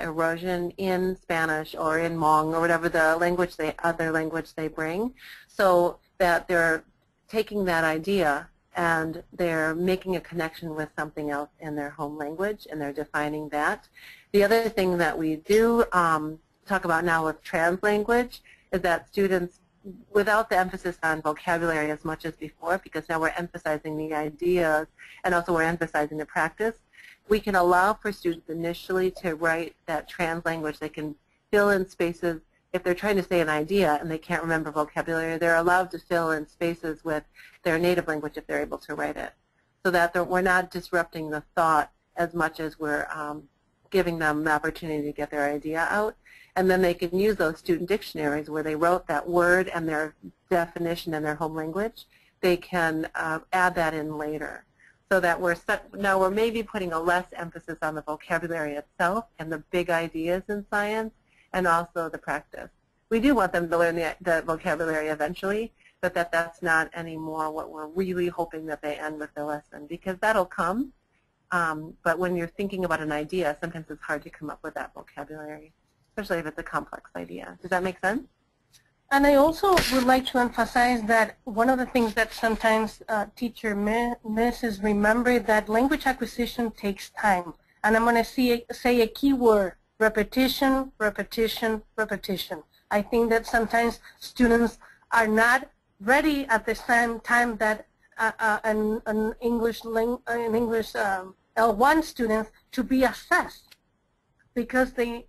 erosion in Spanish or in Hmong or whatever the language other language they bring, so that they're taking that idea and they're making a connection with something else in their home language, and they're defining that. The other thing that we do talk about now with translanguage is that students, without the emphasis on vocabulary as much as before, because now we're emphasizing the ideas and also we're emphasizing the practice, we can allow for students initially to write that translanguage. They can fill in spaces. If they're trying to say an idea and they can't remember vocabulary, they're allowed to fill in spaces with their native language if they're able to write it, so that we're not disrupting the thought as much as we're giving them the opportunity to get their idea out. And then they can use those student dictionaries where they wrote that word and their definition in their home language. They can add that in later, so that now we're maybe putting a less emphasis on the vocabulary itself and the big ideas in science, and also the practice. We do want them to learn the vocabulary eventually, but that's not anymore what we're really hoping that they end with the lesson, because that'll come. But when you're thinking about an idea, sometimes it's hard to come up with that vocabulary, especially if it's a complex idea. Does that make sense? And I also would like to emphasize that one of the things that sometimes teacher misses, remember that language acquisition takes time. And I'm going to say a key word: repetition, repetition, repetition. I think that sometimes students are not ready at the same time that an English L1 students to be assessed, because they,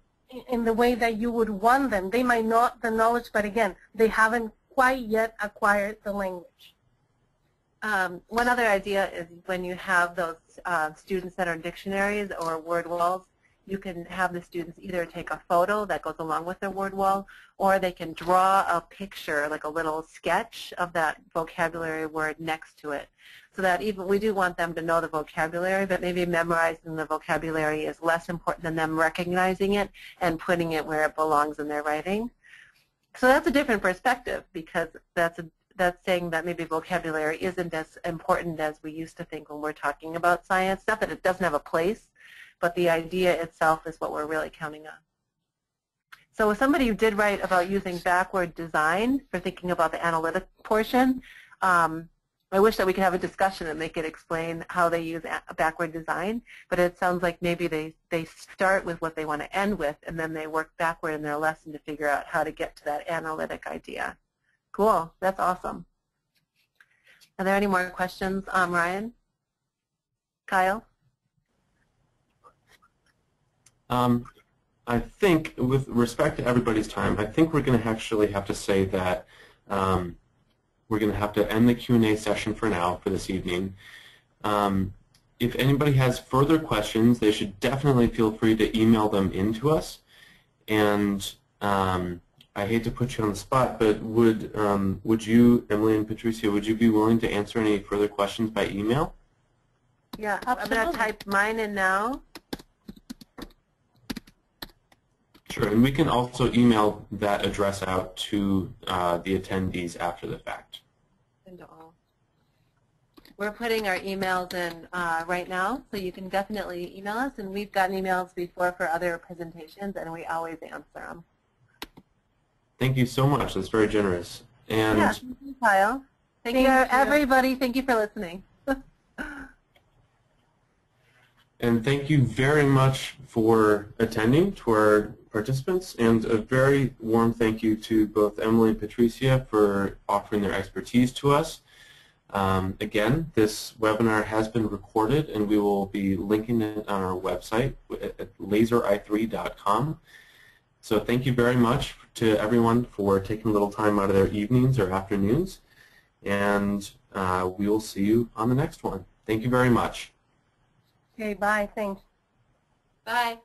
in the way that you would want them, they might know the knowledge, but again, they haven't quite yet acquired the language. One other idea is when you have those student-centered dictionaries or word walls, you can have the students either take a photo that goes along with their word wall, or they can draw a picture, like a little sketch of that vocabulary word next to it. So that even we do want them to know the vocabulary, but maybe memorizing the vocabulary is less important than them recognizing it and putting it where it belongs in their writing. So that's a different perspective, because that's saying that maybe vocabulary isn't as important as we used to think when we're talking about science. Not that it doesn't have a place, but the idea itself is what we're really counting on. So somebody did write about using backward design for thinking about the analytic portion. I wish that we could have a discussion and they could explain how they use backward design, but it sounds like maybe they start with what they want to end with, and then they work backward in their lesson to figure out how to get to that analytic idea. Cool. That's awesome. Are there any more questions, Ryan? Kyle? I think, with respect to everybody's time, I think we're going to actually have to say that we're going to have to end the Q&A session for now, for this evening. If anybody has further questions, they should definitely feel free to email them in to us. And I hate to put you on the spot, but would you, Emily and Patricia, would you be willing to answer any further questions by email? Yeah, I'm going to type mine in now. Sure, and we can also email that address out to the attendees after the fact. We're putting our emails in right now, so you can definitely email us. And we've gotten emails before for other presentations, and we always answer them. Thank you so much. That's very generous. And yeah, thank you, Kyle. Thank you, everybody. Thank you for listening. And thank you very much for attending, to our participants, and a very warm thank you to both Emily and Patricia for offering their expertise to us. Again, this webinar has been recorded, and we will be linking it on our website at laseri3.com. So thank you very much to everyone for taking a little time out of their evenings or afternoons, and we will see you on the next one. Thank you very much. Okay, bye. Thanks. Bye.